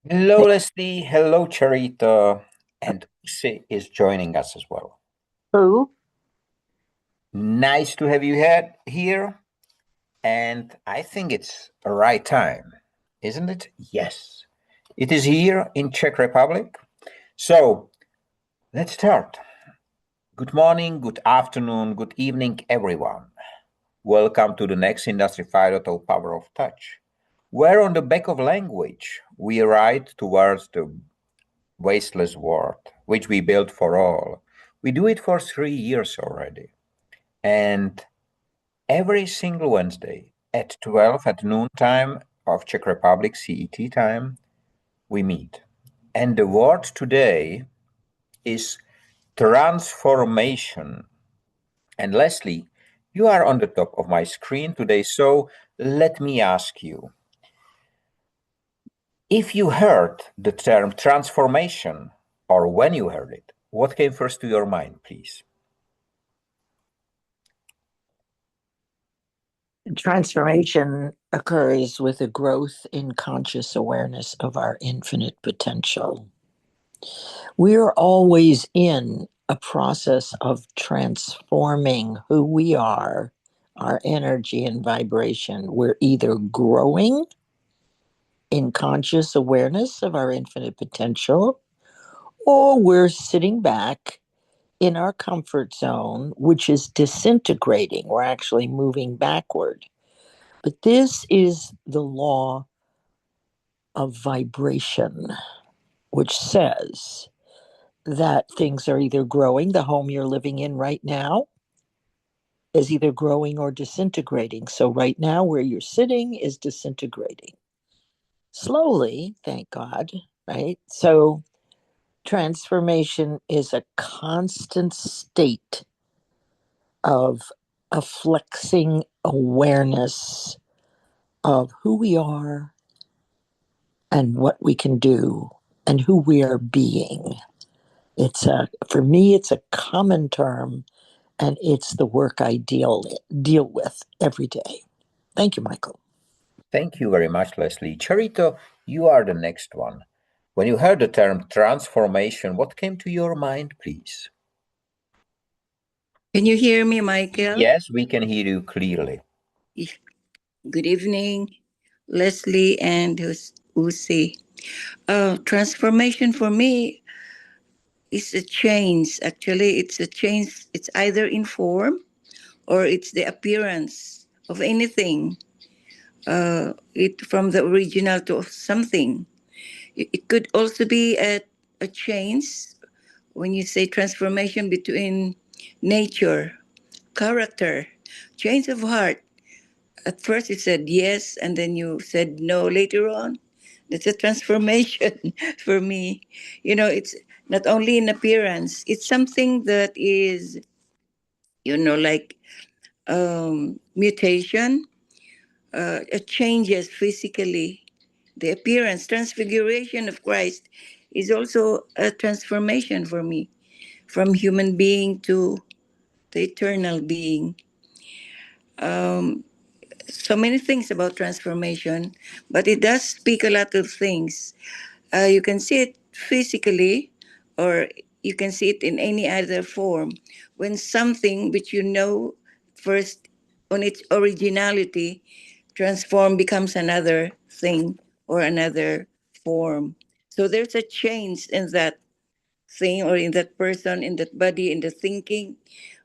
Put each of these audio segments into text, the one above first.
Hello, Leslie. Hello, Charita. And Use is joining us as well. Who? Nice to have you here. And I think it's the right time, isn't it? Yes. It is here in Czech Republic. So let's start. Good morning, good afternoon, good evening, everyone. Welcome to the next Industry 5.0 Power of Touch, where on the back of language we ride towards the wasteless world, which we built for all. We do it for 3 years already. And every single Wednesday at 12 at noontime of Czech Republic CET time, we meet. And the word today is transformation. And Leslie, you are on the top of my screen today, so let me ask you, if you heard the term transformation, or when you heard it, what came first to your mind, please? Transformation occurs with a growth in conscious awareness of our infinite potential. We are always in a process of transforming who we are, our energy and vibration. We're either growing in conscious awareness of our infinite potential, or we're sitting back in our comfort zone, which is disintegrating. We're actually moving backward. But this is the law of vibration, which says that things are either growing, the home you're living in right now is either growing or disintegrating. So, right now, where you're sitting is disintegrating slowly, thank God, right? So, transformation is a constant state of a flexing awareness of who we are and what we can do and who we are being. For me, it's a common term, and it's the work I deal with every day. Thank you, Michael. Thank you very much, Leslie. Charito, you are the next one. When you heard the term transformation, what came to your mind, please? Can you hear me, Michael? Yes, we can hear you clearly. Good evening, Leslie and Usi. Transformation for me is a change. Actually, it's a change. It's either in form or it's the appearance of anything. It from the original to something. It could also be a change when you say transformation between nature, character, change of heart. At first you said yes and then you said no later on. That's a transformation for me. It's not only in appearance, it's something that is, like mutation, it changes physically. The appearance, transfiguration of Christ is also a transformation for me from human being to the eternal being. So many things about transformation, but it does speak a lot of things. You can see it physically, or you can see it in any other form. When something which first on its originality transform becomes another thing or another form. So there's a change in that thing or in that person, in that body, in the thinking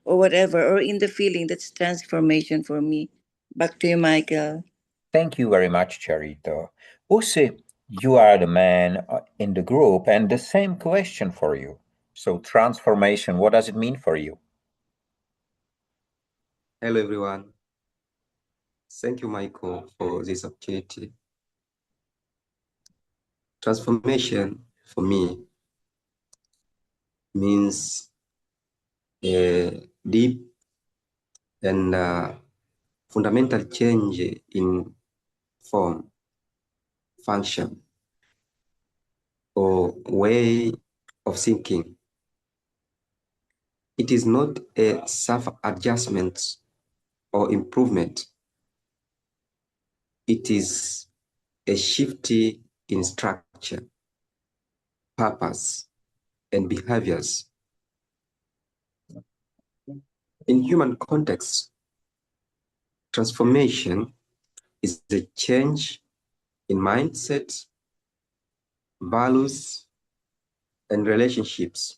or whatever, or in the feeling. That's transformation for me. Back to you, Michael. Thank you very much, Charito. Use, you are the man in the group, and the same question for you. So, transformation, what does it mean for you? Hello, everyone. Thank you, Michael, for this opportunity. Transformation for me means a deep and fundamental change in form, function, or way of thinking. It is not a self-adjustment or improvement. It is a shift in structure. structure, purpose, and behaviors. In human context, transformation is a change in mindset, values, and relationships.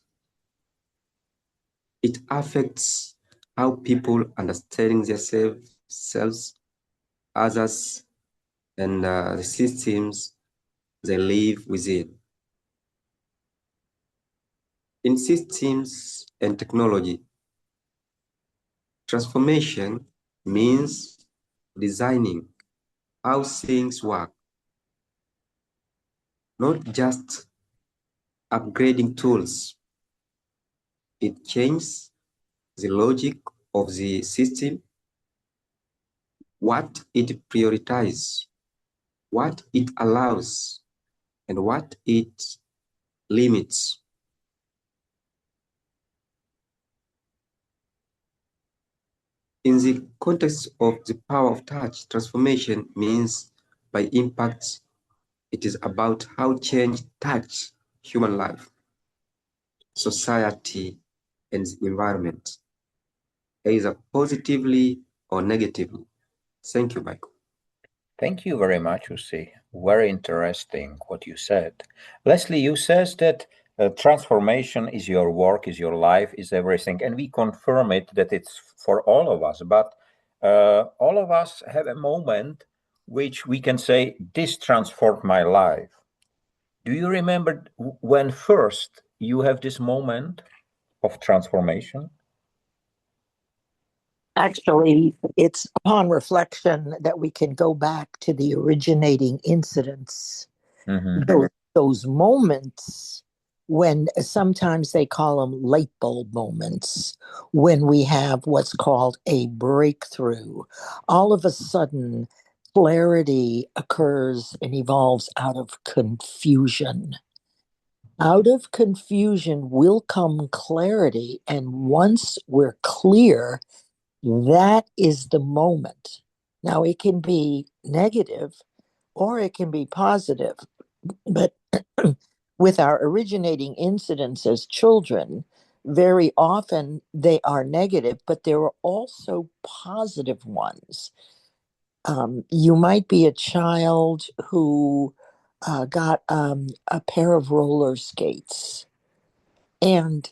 It affects how people understanding themselves, others, and the systems they live within. In systems and technology, transformation means designing how things work, not just upgrading tools. It changes the logic of the system, what it prioritizes, what it allows, and what it limits. In the context of the power of touch, transformation means by impact, it is about how change touch human life, society, and the environment, either positively or negatively. Thank you, Michael. Thank you very much, Usi. Very interesting what you said. Leslie, you says that transformation is your work, is your life, is everything, and we confirm it that it's for all of us. But all of us have a moment which we can say, this transformed my life. Do you remember when first you have this moment of transformation? Actually, it's upon reflection that we can go back to the originating incidents. Those moments when sometimes they call them light bulb moments, when we have what's called a breakthrough. All of a sudden, clarity occurs and evolves out of confusion. Out of confusion will come clarity. And once we're clear, that is the moment. Now, it can be negative or it can be positive, but with our originating incidents as children, very often they are negative, but there are also positive ones. You might be a child who got a pair of roller skates. And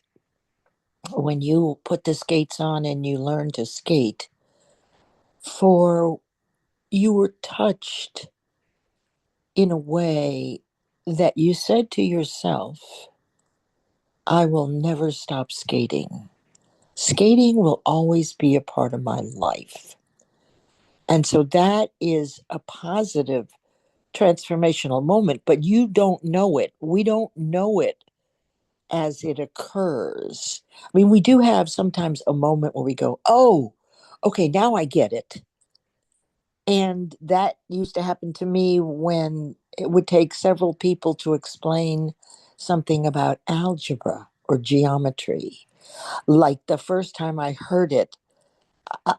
when you put the skates on and you learn to skate, for you were touched in a way that you said to yourself, I will never stop skating. Skating will always be a part of my life. And so that is a positive transformational moment, but you don't know it. We don't know it as it occurs. I mean, we do have sometimes a moment where we go, oh, okay, now I get it. And that used to happen to me when it would take several people to explain something about algebra or geometry. Like the first time I heard it,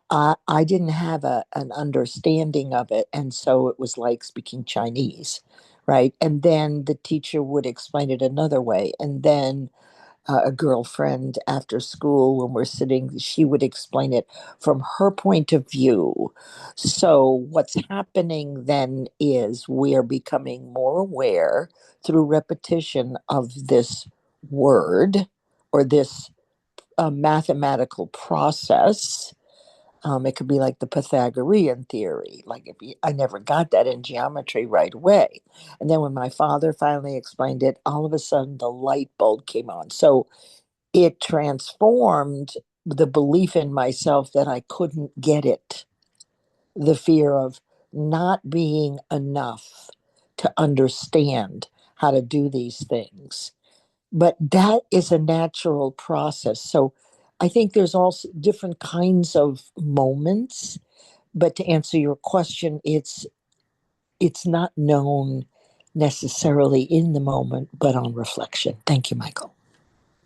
I didn't have an understanding of it. And so it was like speaking Chinese, right? And then the teacher would explain it another way. And then a girlfriend after school, when we're sitting, she would explain it from her point of view. So what's happening then is we are becoming more aware through repetition of this word or this mathematical process. It could be like the Pythagorean theory. Like I never got that in geometry right away. And then when my father finally explained it, all of a sudden the light bulb came on. So it transformed the belief in myself that I couldn't get it, the fear of not being enough to understand how to do these things. But that is a natural process. So I think there's also different kinds of moments. But to answer your question, it's not known necessarily in the moment, but on reflection. Thank you, Michael.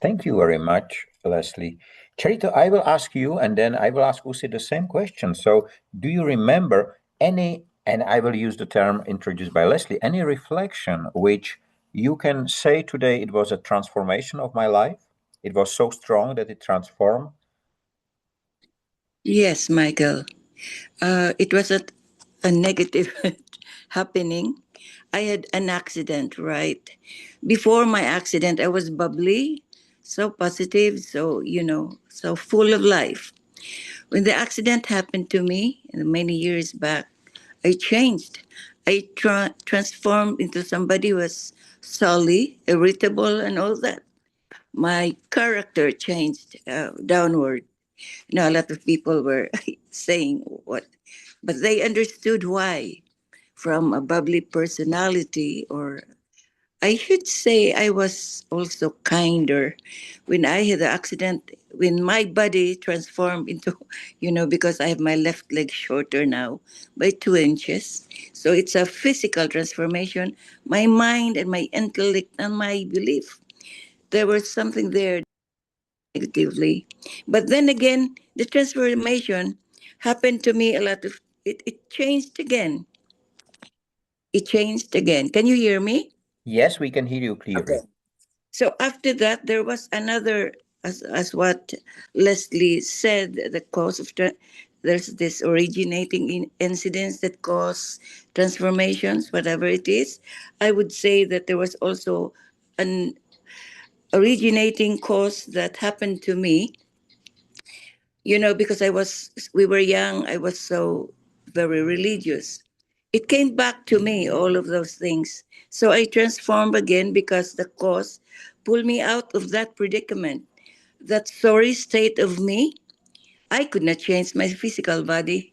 Thank you very much, Leslie. Charito, I will ask you, and then I will ask Usi the same question. So, do you remember any, and I will use the term introduced by Leslie, any reflection which You can say today it was a transformation of my life. It was so strong that it transformed. Yes, Michael. It was a negative happening. I had an accident, right? Before my accident, I was bubbly, so positive, so, so full of life. When the accident happened to me many years back, I changed. I transformed into somebody who was sully, irritable, and all that. My character changed downward. A lot of people were saying what, but they understood why. From a bubbly personality, or I should say, I was also kinder. When I had the accident, when my body transformed into, because I have my left leg shorter now by 2 inches. So it's a physical transformation. My mind and my intellect and my belief, there was something there negatively. But then again, the transformation happened to me a lot of, it changed again. It changed again. Can you hear me? Yes, we can hear you Okay. clearly. So after that, there was another, as what Leslie said, the cause of there's this originating incidents that cause transformations, whatever it is. I would say that there was also an originating cause that happened to me. Because we were young, I was so very religious. It came back to me, all of those things. So I transformed again because the cause pulled me out of that predicament. That sorry state of me, I could not change my physical body.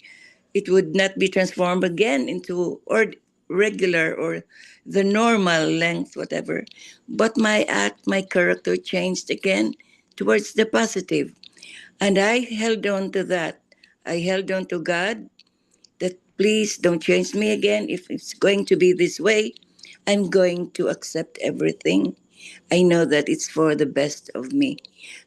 It would not be transformed again into or regular or the normal length, whatever. But my act, my character changed again towards the positive. And I held on to that. I held on to God that please don't change me again. If it's going to be this way, I'm going to accept everything. I know that it's for the best of me.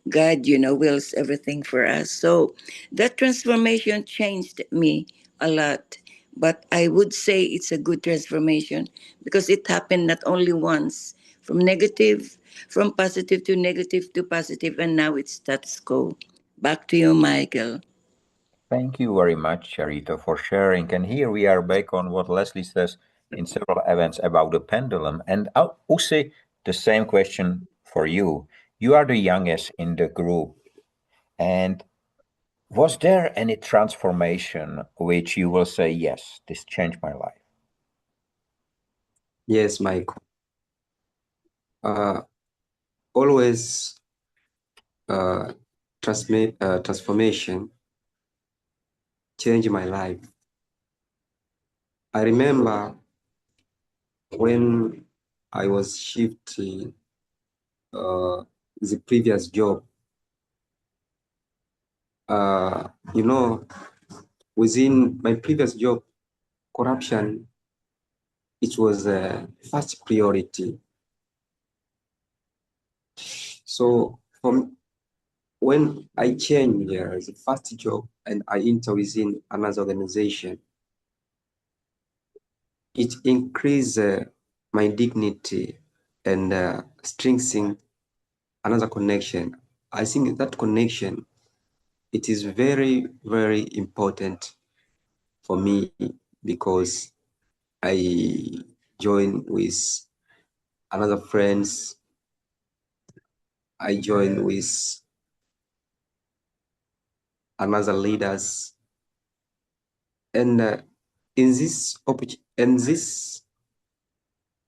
God, wills everything for us. So that transformation changed me a lot. But I would say it's a good transformation because it happened not only once, from negative, from positive to positive, and now it's status quo. Back to you, Michael. Thank you very much, Charito, for sharing. And here we are back on what Leslie says in several events about the pendulum. And I'll also the same question for you. You are the youngest in the group. And was there any transformation which you will say, yes, this changed my life? Yes, Michael. Always transformation changed my life. I remember when I was shifting the previous job. Uh, you know, within my previous job, corruption, it was a first priority. So from when I changed the first job and I enter within another organization, it increased my dignity and strengthening another connection. I think that connection, it is very, very important for me because I join with another friends. I join with another leaders, and in this,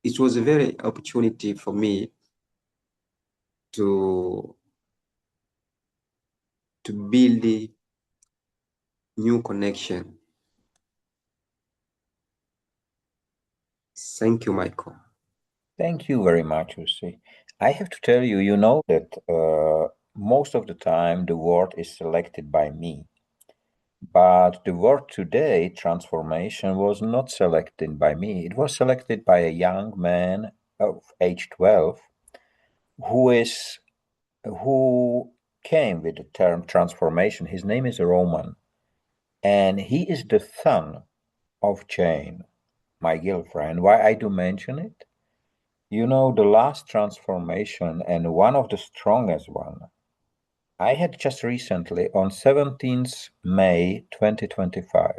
it was a very opportunity for me to build a new connection. Thank you, Michael. Thank you very much, Lucy. I have to tell you, you know that most of the time the word is selected by me. But the word today, transformation, was not selected by me. It was selected by a young man of age 12 who came with the term transformation. His name is Roman, and he is the son of Jane, my girlfriend. Why I do mention it? You know, the last transformation and one of the strongest one I had just recently on 17th May 2025.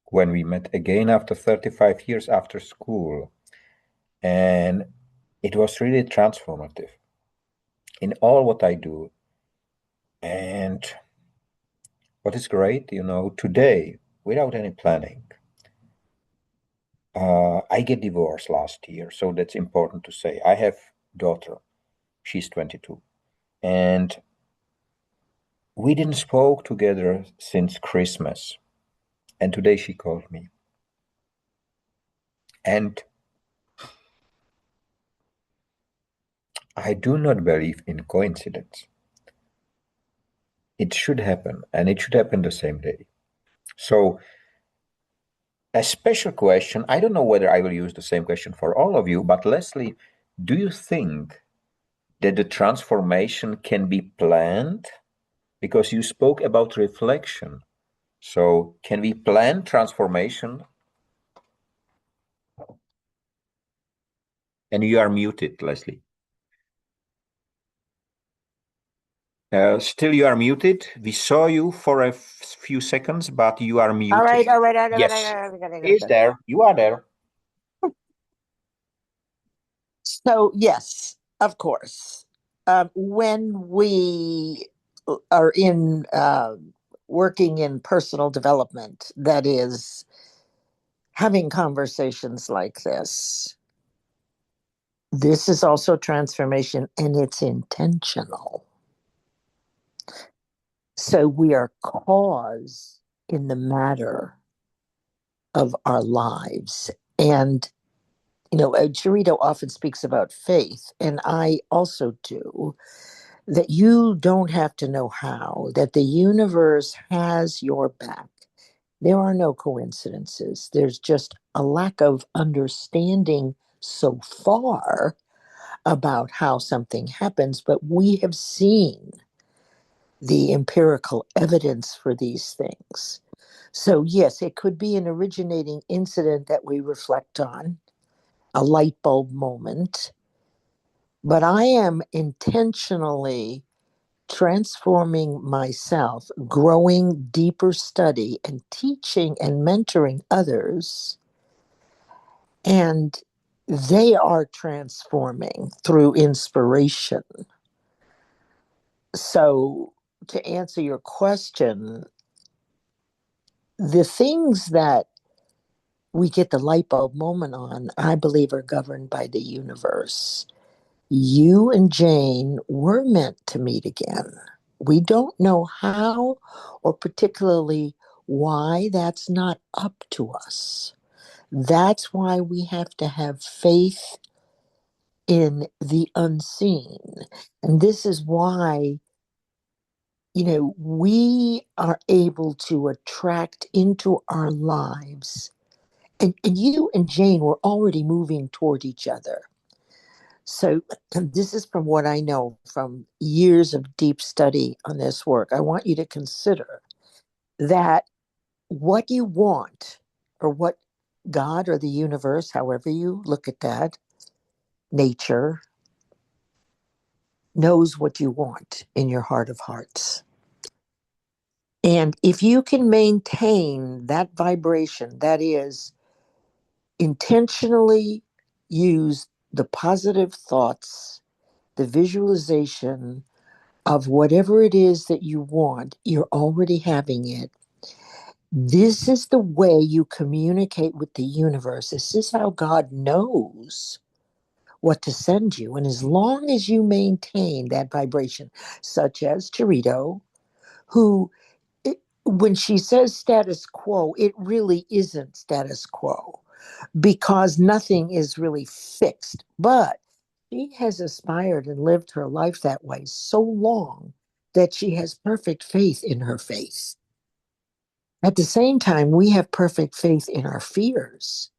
When we met again after 35 years after school. And it was really transformative in all what I do. And what is great, you know, today, without any planning, I get divorced last year, so that's important to say. I have daughter, she's 22, and we didn't spoke together since Christmas, and today she called me. And I do not believe in coincidence. It should happen, and it should happen the same day. So a special question, I don't know whether I will use the same question for all of you, but Leslie, do you think that the transformation can be planned? Because you spoke about reflection. So can we plan transformation? And you are muted, Leslie. Still you are muted. We saw you for a few seconds, but you are muted. All right. Yes. Is there. You are there. So, yes, of course. When we are in working in personal development, that is, having conversations like this is also transformation and it's intentional. So we are cause in the matter of our lives. And, you know, Charito often speaks about faith, and I also do, that you don't have to know how, that the universe has your back. There are no coincidences. There's just a lack of understanding so far about how something happens, but we have seen the empirical evidence for these things. So, yes, it could be an originating incident that we reflect on, a light bulb moment, but I am intentionally transforming myself, growing deeper study, and teaching and mentoring others. And they are transforming through inspiration. So, to answer your question, the things that we get the light bulb moment on, I believe, are governed by the universe. You and Jane were meant to meet again. We don't know how or particularly why. That's not up to us. That's why we have to have faith in the unseen. And this is why, you know, we are able to attract into our lives. And you and Jane were already moving toward each other. So, this is from what I know from years of deep study on this work. I want you to consider that what you want, or what God or the universe, however you look at that, nature, knows what you want in your heart of hearts. And if you can maintain that vibration, that is, intentionally use the positive thoughts, the visualization of whatever it is that you want, you're already having it. This is the way you communicate with the universe. This is how God knows what to send you. And as long as you maintain that vibration, such as Charito, who, when she says status quo, it really isn't status quo because nothing is really fixed. But she has aspired and lived her life that way so long that she has perfect faith in her faith. At the same time, we have perfect faith in our fears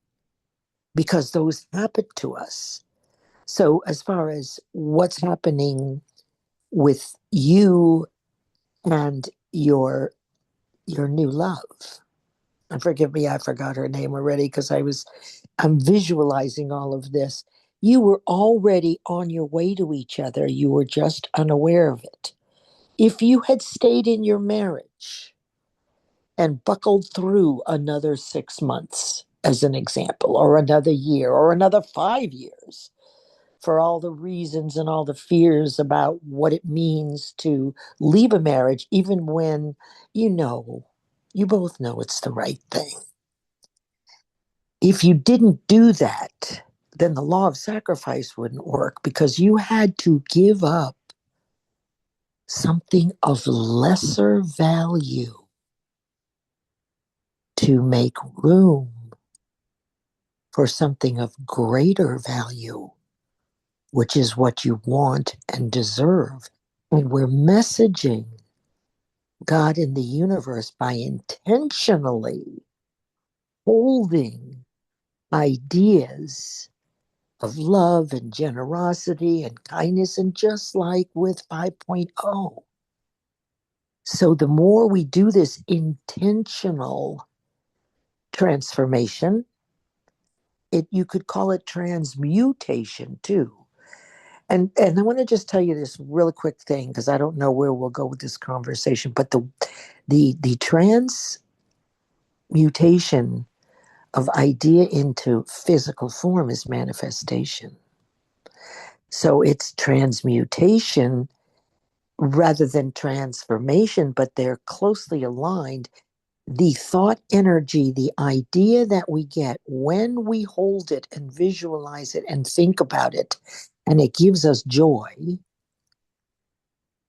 because those happen to us. So, as far as what's happening with you and your new love, and forgive me, I forgot her name already because I'm visualizing all of this. You were already on your way to each other. You were just unaware of it. If you had stayed in your marriage and buckled through another 6 months, as an example, or another year, or another 5 years, for all the reasons and all the fears about what it means to leave a marriage, even when you know, you both know it's the right thing. If you didn't do that, then the law of sacrifice wouldn't work because you had to give up something of lesser value to make room for something of greater value, which is what you want and deserve. And we're messaging God in the universe by intentionally holding ideas of love and generosity and kindness, and just like with 5.0. So the more we do this intentional transformation, you could call it transmutation too. And I want to just tell you this really quick thing because I don't know where we'll go with this conversation, but the transmutation of idea into physical form is manifestation. So it's transmutation rather than transformation, but they're closely aligned. The thought energy, the idea that we get when we hold it and visualize it and think about it, and it gives us joy,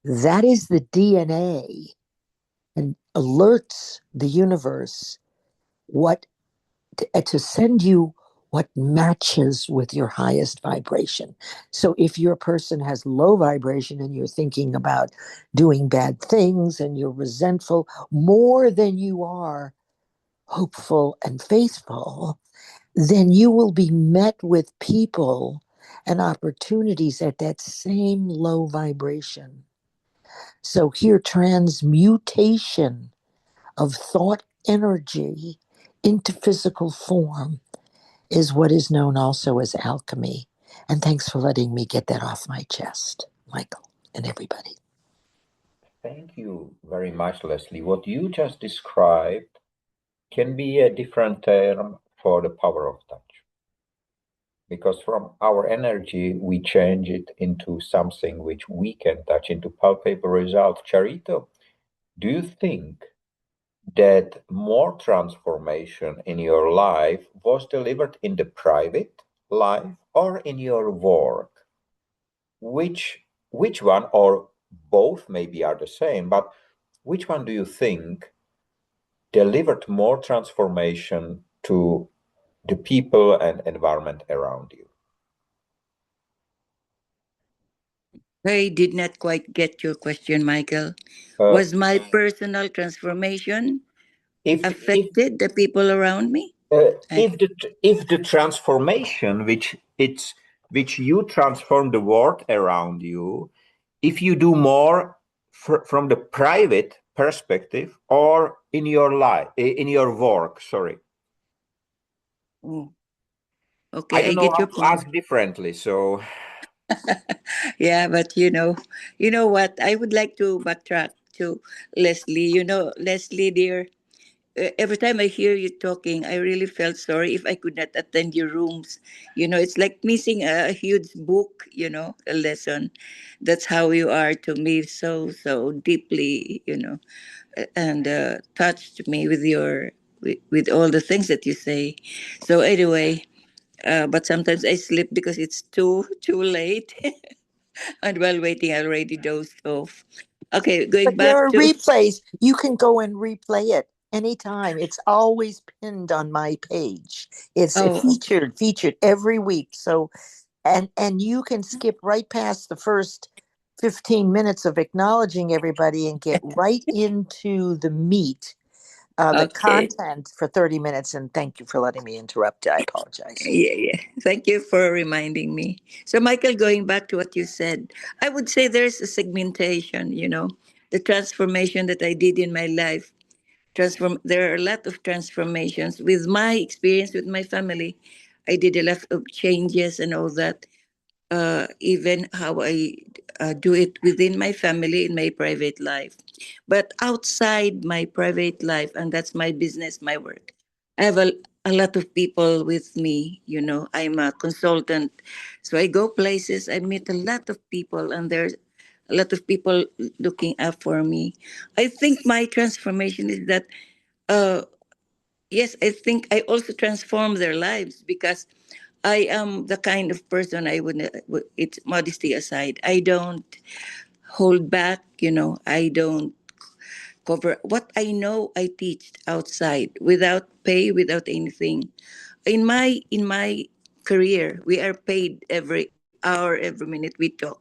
that is the DNA and alerts the universe what to send you what matches with your highest vibration. So if your person has low vibration and you're thinking about doing bad things and you're resentful more than you are hopeful and faithful, then you will be met with people and opportunities at that same low vibration. So here, transmutation of thought energy into physical form is what is known also as alchemy. And thanks for letting me get that off my chest, Michael, and everybody. Thank you very much, Leslie. What you just described can be a different term for the power of touch. Because from our energy, we change it into something which we can touch, into palpable results. Charito, do you think that more transformation in your life was delivered in the private life or in your work? Which one, or both maybe are the same, but which one do you think delivered more transformation to the people and environment around you? I did not quite get your question, Michael. Uh, Was my personal transformation if affected the people around me? I, if the transformation which you transform the world around you, if you do more from the private perspective or in your life, in your work, sorry. oh, I okay, I don't know get how your to point. ask differently, so Yeah, but you know what? I would like to backtrack to Leslie. Leslie, dear, every time I hear you talking, I really felt sorry if I could not attend your rooms. It's like missing a huge book, a lesson. That's how you are to me, so, so deeply, and touched me with all the things that you say. So anyway, but sometimes I sleep because it's too late. And while waiting, I already dozed off. Okay, But going there back are to. replays. You can go and replay it anytime. It's always pinned on my page. It's Oh, featured every week. So and you can skip right past the first 15 minutes of acknowledging everybody and get right into the meat, the okay. content for 30 minutes. And thank you for letting me interrupt. I apologize. Yeah, yeah. Thank you for reminding me. So, Michael, going back to what you said, I would say there's a segmentation, the transformation that I did in my life. There are a lot of transformations. With my experience with my family, I did a lot of changes and all that. Even how I do it within my family in my private life. But outside my private life, and that's my business, my work, I have a lot of people with me. I'm a consultant. So I go places, I meet a lot of people, and there's a lot of people looking up for me. I think my transformation is that, uh, yes, I think I also transform their lives because I am the kind of person it's modesty aside. I don't hold back, I don't cover what I know. I teach outside without pay, without anything. In my career, we are paid every hour, every minute we talk.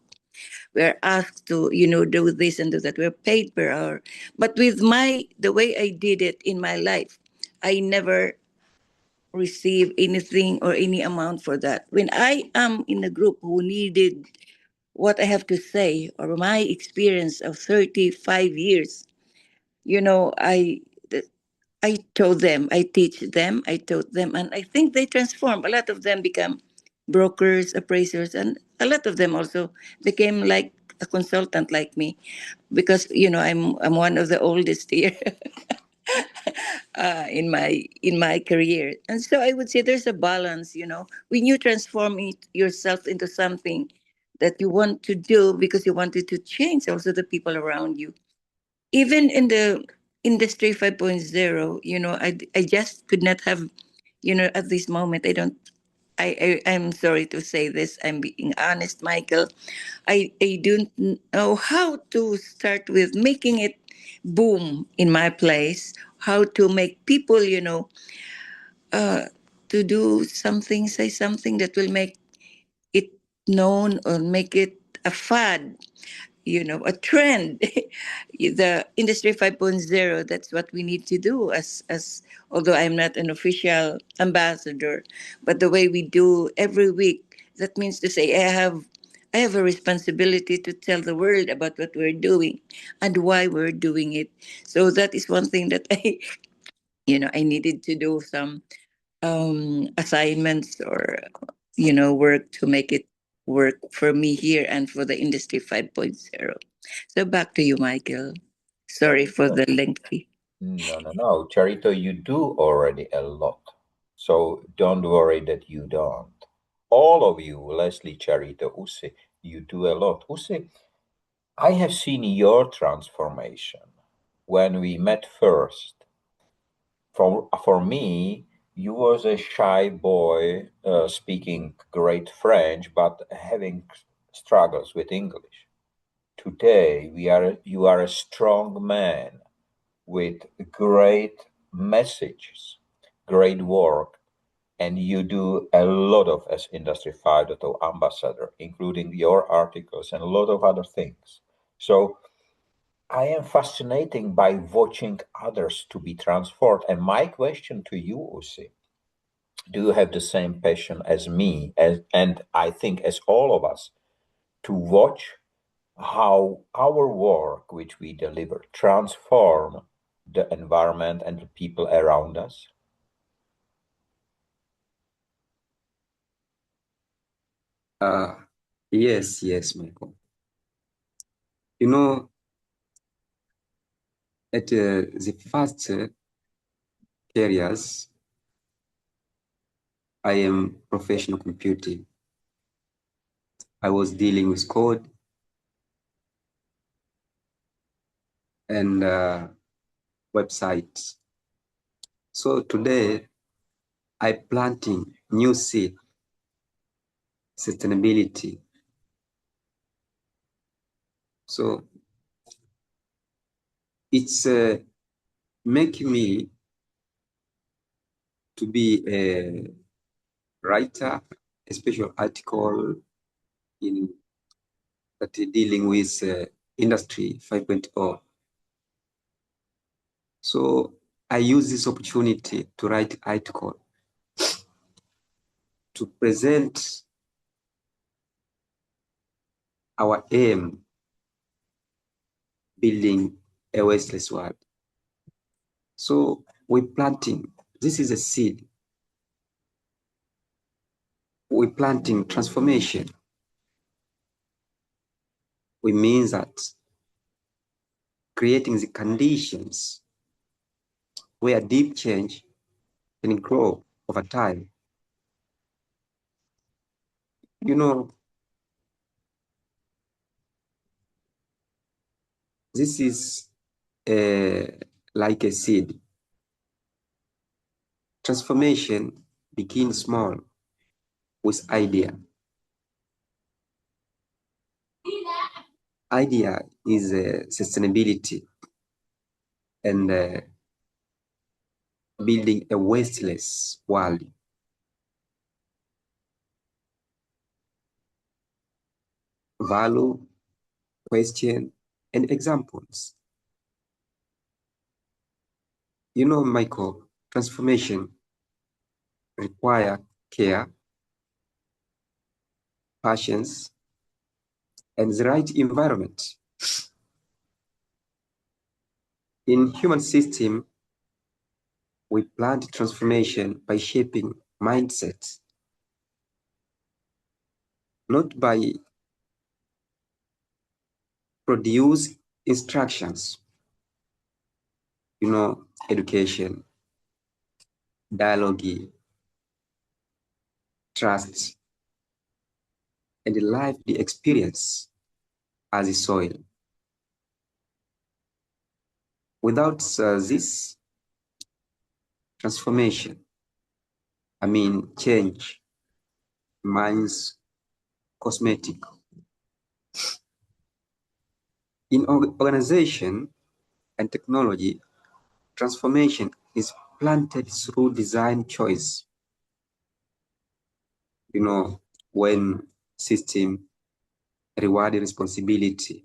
We're asked to, do this and do that. We're paid per hour. But with the way I did it in my life, I never receive anything or any amount for that. When I am in a group who needed what I have to say or my experience of 35 years, you know, I I told them, I teach them, I taught them, and I think they transform. A lot of them become brokers, appraisers, and a lot of them also became like a consultant like me, because I'm one of the oldest here in my career. And so I would say there's a balance. When you transform yourself into something that you want to do because you wanted to change also the people around you, even in the industry 5.0, I just could not have, at this moment, I don't, I'm sorry to say this, I'm being honest, Michael. I don't know how to start with making it boom in my place, how to make people, uh, to do something, say something that will make it known or make it a fad, a trend. The industry 5.0, that's what we need to do as although I'm not an official ambassador, but the way we do every week, that means to say I have a responsibility to tell the world about what we're doing and why we're doing it. So that is one thing that I needed to do some assignments or work to make it work for me here and for the industry 5.0. So back to you, Michael. Sorry for the lengthy. No, no, no. Charito, you do already a lot. So don't worry that you don't. All of you, Leslie, Charito, Use, you do a lot. Use, I have seen your transformation when we met first. For me, you was a shy boy speaking great French, but having struggles with English. Today, you are a strong man with great messages, great work, and you do a lot of as Industry 5.0 ambassador, including your articles and a lot of other things. So I am fascinated by watching others to be transformed. And my question to you, Usi, do you have the same passion as me, and I think as all of us, to watch how our work, which we deliver, transform the environment and the people around us? Uh, yes, Michael. You know, at the first careers, I am professional computing. I was dealing with code and websites. So today, I planting new seed, sustainability. So it's making me to be a writer, a special article in that dealing with industry 5.0. So I use this opportunity to write article to present our aim, building a wasteless world. So we're planting. This is a seed. We're planting transformation. We mean that creating the conditions where deep change can grow over time. You know, this is like a seed. Transformation begins small with idea. Idea is sustainability and building a wasteless world. Value, question, and examples. You know, Michael, transformation require care, patience, and the right environment. In human system, we plant transformation by shaping mindsets, not by produce instructions. You know, education, dialogue, trust, and life the experience as a soil. Without this transformation, change, minds cosmetic. In organization and technology, transformation is planted through design choice. You know, when system reward responsibility,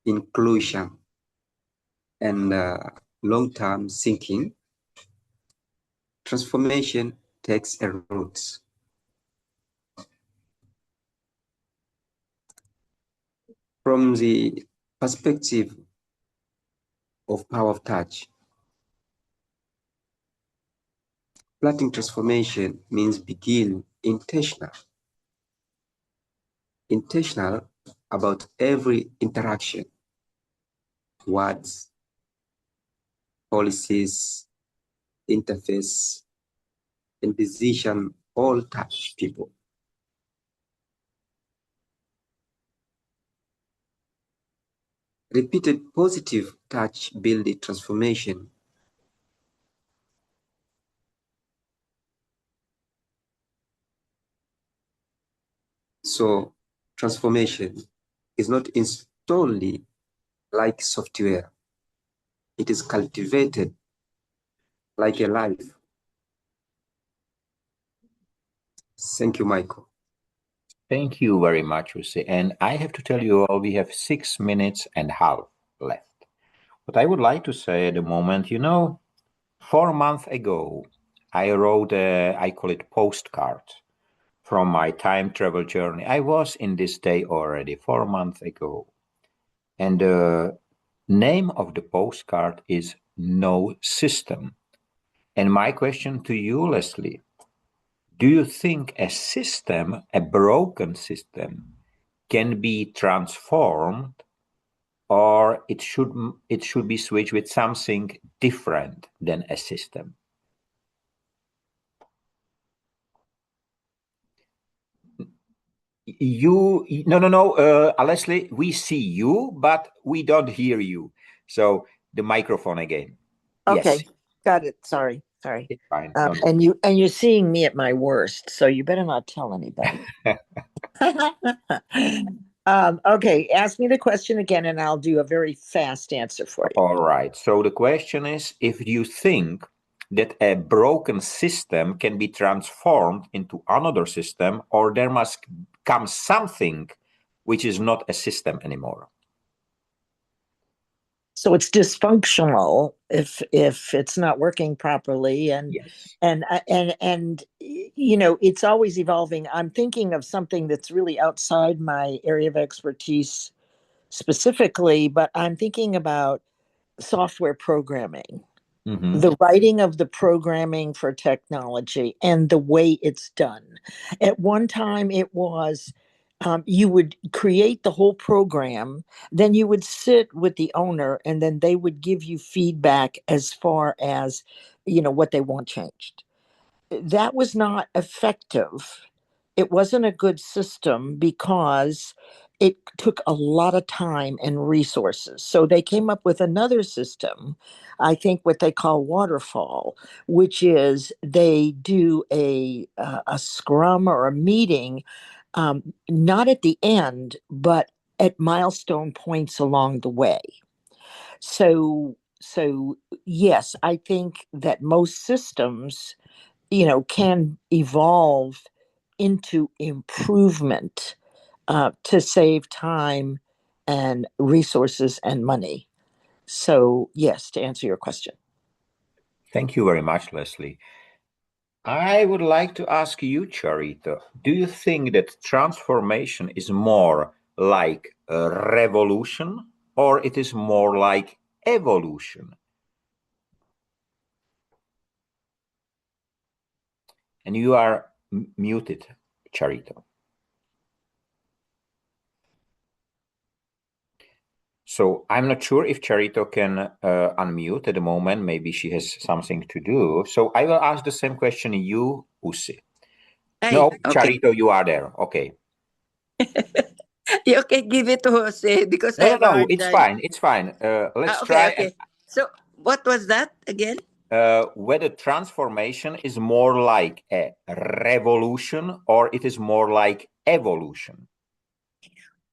inclusion, and long-term thinking, transformation takes a root. From the perspective of power of touch, planting transformation means begin intentional about every interaction, words, policies, interface, and decision all touch people. Repeated positive touch build a transformation. So transformation is not installed like software. It is cultivated like a life. Thank you, Michael. Thank you very much, Jose. And I have to tell you all, we have 6 minutes and a half left. What I would like to say at the moment, 4 months ago, I wrote I call it postcard from my time travel journey. I was in this day already 4 months ago. And the name of the postcard is No System. And my question to you, Leslie, do you think a system, a broken system, can be transformed, or it should be switched with something different than a system? No, Leslie, we see you, but we don't hear you. So the microphone again. Okay, Yes, got it. Sorry. it's fine. And you're seeing me at my worst, so you better not tell anybody. Okay, ask me the question again, and I'll do a very fast answer for you. All right. So the question is, if you think that a broken system can be transformed into another system, or there must come something which is not a system anymore. So it's dysfunctional if it's not working properly, and Yes. and it's always evolving. I'm thinking of something that's really outside my area of expertise specifically, but I'm thinking about software programming, Mhm. the writing of the programming for technology and the way it's done. At one time, it was you would create the whole program, then you would sit with the owner, and then they would give you feedback as far as what they want changed. That was not effective. It wasn't a good system because it took a lot of time and resources. So they came up with another system, I think what they call waterfall, which is they do a scrum or a meeting, not at the end, but at milestone points along the way. So yes, I think that most systems can evolve into improvement to save time and resources and money. So, yes, to answer your question. Thank you very much, Leslie. I would like to ask you, Charito, do you think that transformation is more like a revolution or it is more like evolution? And you are muted, Charito. So I'm not sure if Charito can unmute at the moment. Maybe she has something to do. So I will ask the same question to you, Usi. Hey, No, okay. Charito, you are there. Okay. Okay, give it to Jose because I No, no, have a no. hard It's time. fine. It's fine. Let's Okay, try and okay. So, what was that again? whether transformation is more like a revolution or it is more like evolution.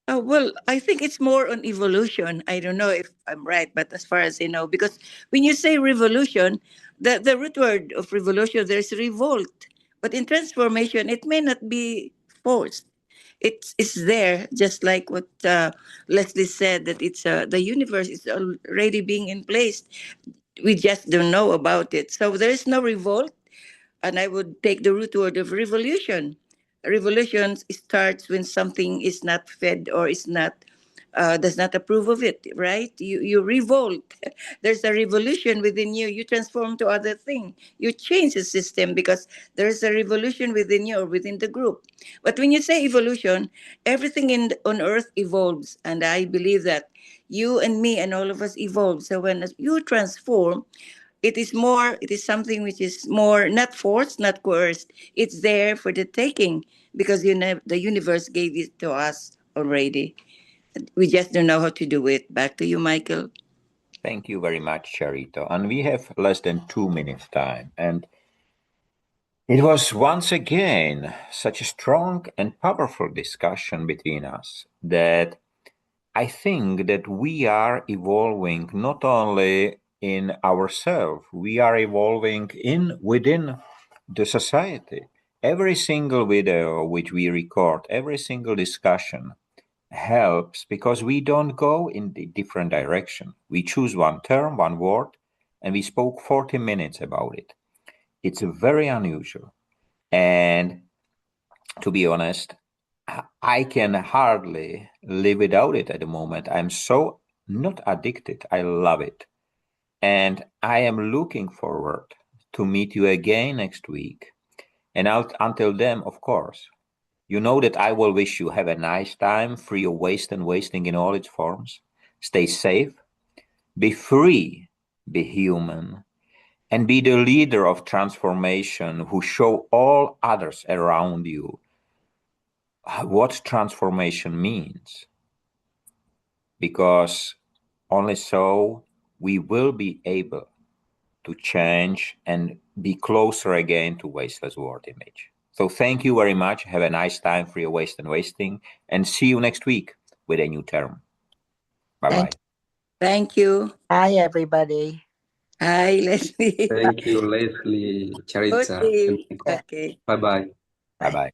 Well, I think it's more on evolution. I don't know if I'm right, but as far as I know, because when you say revolution, the root word of revolution, there's revolt. But in transformation, it may not be forced. It's there, just like what Leslie said, that it's the universe is already being in place. We just don't know about it. So there is no revolt, and I would take the root word of revolution. Revolution starts when something is not fed or is not does not approve of it. Right? You revolt. There's a revolution within you. You transform to other thing. You change the system because there is a revolution within you or within the group. But when you say evolution, everything on earth evolves, and I believe that you and me and all of us evolve. So when you transform, it is something which is more not forced, not coerced. It's there for the taking because the universe gave it to us already. We just don't know how to do it. Back to you, Michael. Thank you very much, Charito. And we have less than 2 minutes time. And it was once again such a strong and powerful discussion between us that I think that we are evolving not only in ourselves, we are evolving within the society. Every single video which we record, every single discussion helps because we don't go in the different direction. We choose one term, one word, and we spoke 40 minutes about it. It's very unusual. And to be honest, I can hardly live without it at the moment. I'm so not addicted. I love it. And I am looking forward to meet you again next week. And until then, of course, you know that I will wish you have a nice time, free of waste and wasting in all its forms. Stay safe, be free, be human, and be the leader of transformation who show all others around you what transformation means. Because only so we will be able to change and be closer again to wasteless world image. So thank you very much. Have a nice time, free of waste and wasting, and see you next week with a new term. Bye-bye. Thank you. Hi, everybody. Hi, Leslie. Thank you, Leslie, Charita, and Okay. Michael. Okay. Bye bye. Bye-bye.